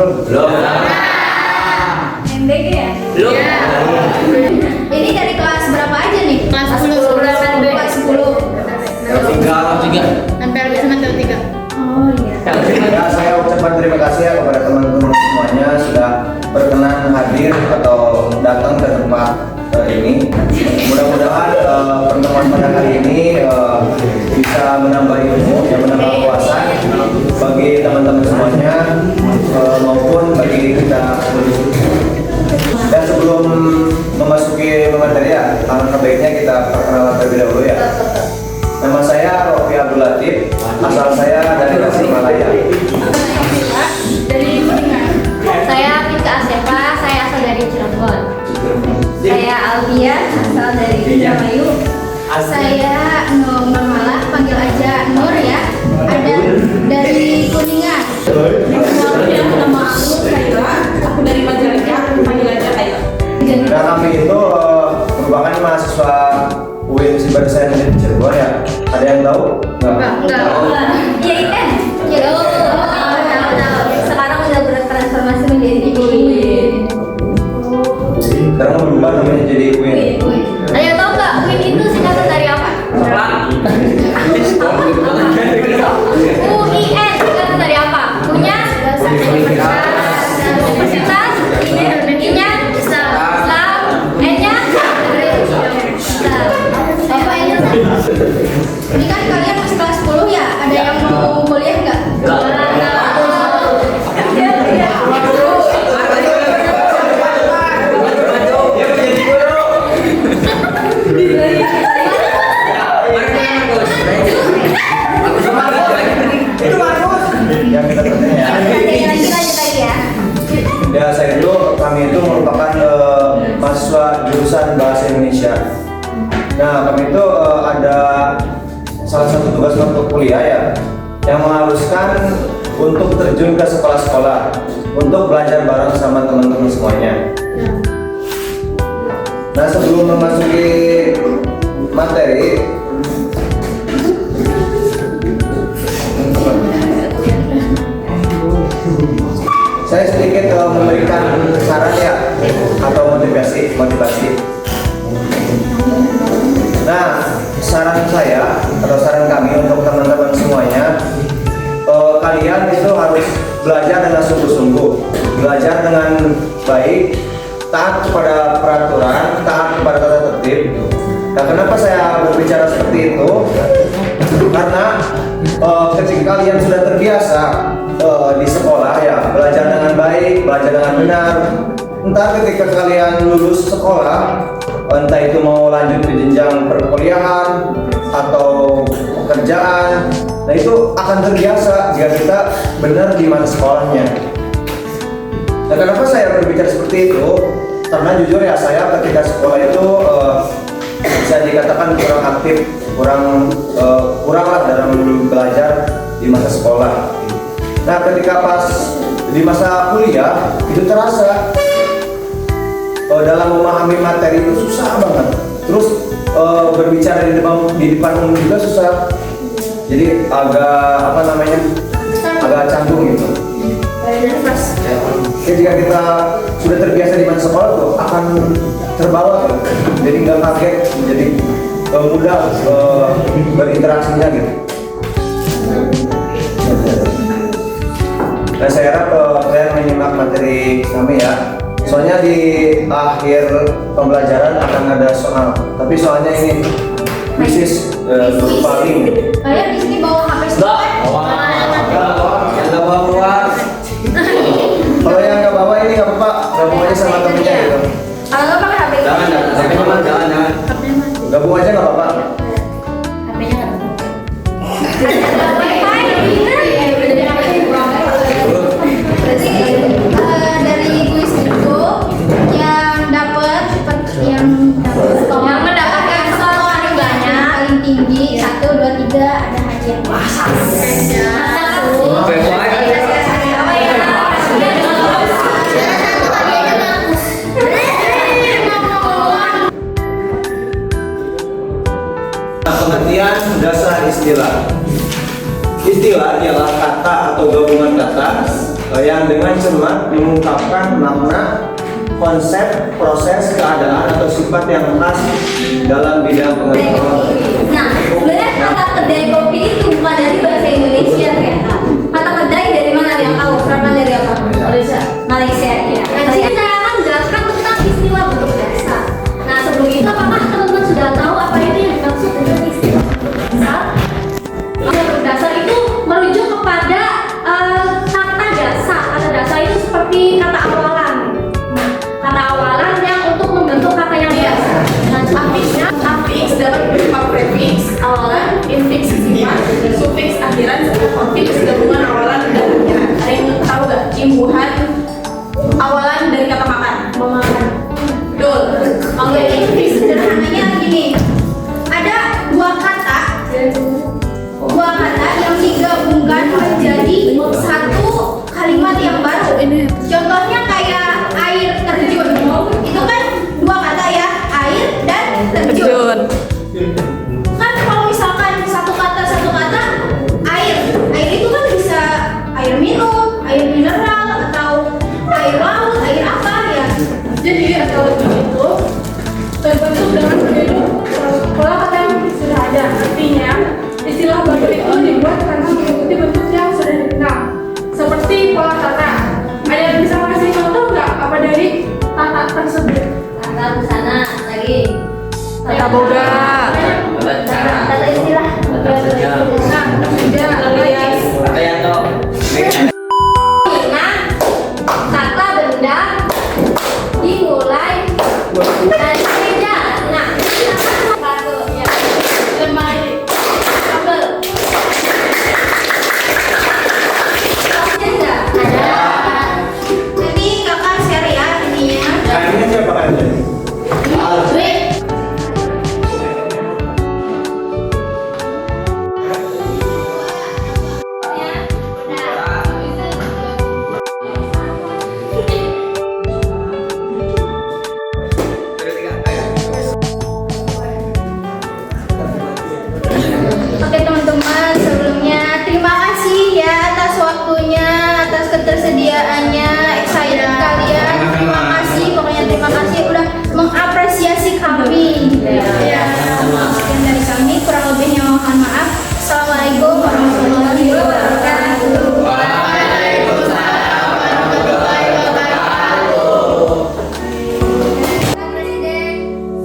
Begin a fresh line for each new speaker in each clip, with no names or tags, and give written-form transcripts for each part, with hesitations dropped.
belum?
Belum.
MBG ya?
Belum.
Ini dari kelas berapa aja nih?
Kelas 10.
Kelas 10.
Tiga.
MPL sama MPL 3.
Oh iya.
Ya, saya ucapkan terima kasih ya kepada teman-teman semuanya sudah berkenan hadir atau datang ke tempat ini. Mudah-mudahan pertemuan pada hari ini bisa menambah ilmu, ya, menambah wawasan bagi teman-teman semuanya maupun bagi kita sendiri. Dan sebelum memasuki materi ya, alangkah baiknya kita perkenalan terlebih dahulu ya. Nama saya Rofi Abdul Latif, asal saya dari Tasikmalaya.
Dari Kuningan. Saya Pika Asefa, saya asal dari Cirebon. Saya Alvia, asal dari Indramayu. Saya Nur Malah, panggil aja Nur ya. Ada dari Kuningan. Nama aku Kayla, aku dari Majalengka, panggil aja Kayla.
Dan kami itu merupakan mahasiswa UIN Siber Sains di Cirebon ya. Ada yang tahu?
Enggak. Iya kan? Iya. Tahu. Sekarang udah bertransformasi menjadi UIN.
Sekarang berubah namanya jadi UIN.
Ayo tahu nggak UIN itu singkatan dari apa? UIN singkatan dari apa? Punya Universitas I-nya Islam, N-nya Ini kan kalian masih kelas 10 ya? Ada yang mau kuliah nggak?
Yang kita tanya ya.
Lanjut lagi ya.
Ya, saya dulu kami itu merupakan mahasiswa jurusan Bahasa Indonesia. Nah, kami itu ada salah satu tugas untuk kuliah ya, yang mengharuskan untuk terjun ke sekolah-sekolah untuk belajar bareng sama teman-teman semuanya. Nah, sebelum memasuki materi, saya sedikit memberikan saran ya, atau motivasi. Nah, saran saya atau saran kami untuk teman-teman semuanya, kalian itu harus belajar dengan sungguh-sungguh, belajar dengan baik, taat kepada peraturan, taat kepada tata tertib. Nah, kenapa saya berbicara seperti itu? Karena ketika kalian sudah terbiasa di sekolah ya, belajar dengan baik, belajar dengan benar, entah ketika kalian lulus sekolah, entah itu mau lanjut di jenjang perkuliahan atau pekerjaan, nah itu akan terbiasa jika kita benar di mata sekolahnya. Nah, kenapa saya berbicara seperti itu? Karena jujur ya, saya ketika sekolah itu bisa dikatakan kurang aktif, kurang lah dalam belajar di masa sekolah. Nah, ketika pas di masa kuliah itu terasa dalam memahami materi itu susah banget. Terus berbicara di depan umum juga susah. Jadi agak canggung gitu. Jika kita sudah terbiasa di masa sekolah tuh akan terbawa tuh. Jadi nggak kaget, jadi mudah berinteraksinya gitu. Nah, saya harap kalian menyimak materi kami ya. Soalnya di akhir pembelajaran akan ada soal, tapi soalnya ini bisnis berupa link.
Kalian di sini bawa HP semua?
Yang nggak bawa.
Kalau yang nggak bawa ini nggak apa-apa, gabung aja sama temennya gitu.
Kalau nggak pakai HP.
Jangan.
Gabung aja nggak apa-apa.
HP-nya nggak dari kuis itu yang mendapatkan skor paling banyak, paling tinggi 1, 2, 3 ada hadiah.
Pengertian dasar istilah. Istilah ialah kata atau gabungan kata yang dengan cermat mengungkapkan makna, konsep, proses, keadaan atau sifat yang khas dalam bidang pengetahuan.
Nah, sebenarnya kata kedai kopi itu bukan dari bahasa Indonesia ternyata. Kata kedai dari mana yang tahu? Karena dari apa? Malaysia. Malaysia ya. Nah, jadi saya akan jelaskan tentang istilah bentuk dasar. Nah, sebelum itu apakah teman-teman sudah tahu apa itu yang dimaksud dengan istilah bentuk dasar? Bentuk dasar itu merujuk kepada kata dasar. Kata dasar itu seperti kata awalan. Nah, kata awalan yang untuk membentuk kata yang biasa. Nah,
Afiksnya, afiks dapat berupa prefix, awalan, infiks sifat, sufiks akhiran, konfiks gabungan awalan dan akhiran. Ada yang tahu gak imbuhan awalan dari kata makan?
memakan.
Betul.
Oke, ini sederhananya gini. Ada dua kata yang digabungkan menjadi satu kalimat yang baru. Contohnya kayak air terjun. Itu kan dua kata ya, air dan terjun. Kan kalau misalkan satu kata air itu kan bisa air minum, air mineral atau air laut, air apa ya.
Jadi atau itu terbentuk dengan pola kata yang sudah ada. Artinya istilah baru itu dibuat karena mengikuti bentuk yang sudah dikenal. Seperti pola kata. Ada yang bisa kasih contoh nggak apa dari kata tersebut?
Kata busana lagi.
Kata boga.
Kata istilah.
Nah, sudah lagi.
Kata yang tuh.
Nah, kata benda dimulai dari meja. Nah, satu ya.
Lemari.
Kabel. Ada. Ini kakak share ya ininya.
Kayaknya siapa kalian?
Wait. Oke teman-teman, sebelumnya terima kasih ya atas waktunya, atas ketersediaannya, excited kalian. Terima kasih, pokoknya terima kasih udah mengapresiasi kami. Ya, sekian dari kami, kurang lebihnya mohon maaf. Assalamualaikum warahmatullahi wabarakatuh. Presiden,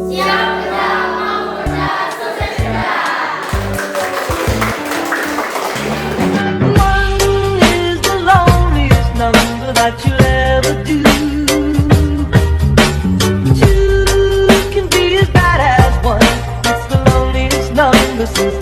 siap kerja, mau kerja, sukses kerja.
One is the loneliest number that you'll ever do. Two can be as bad as one. It's the loneliest number since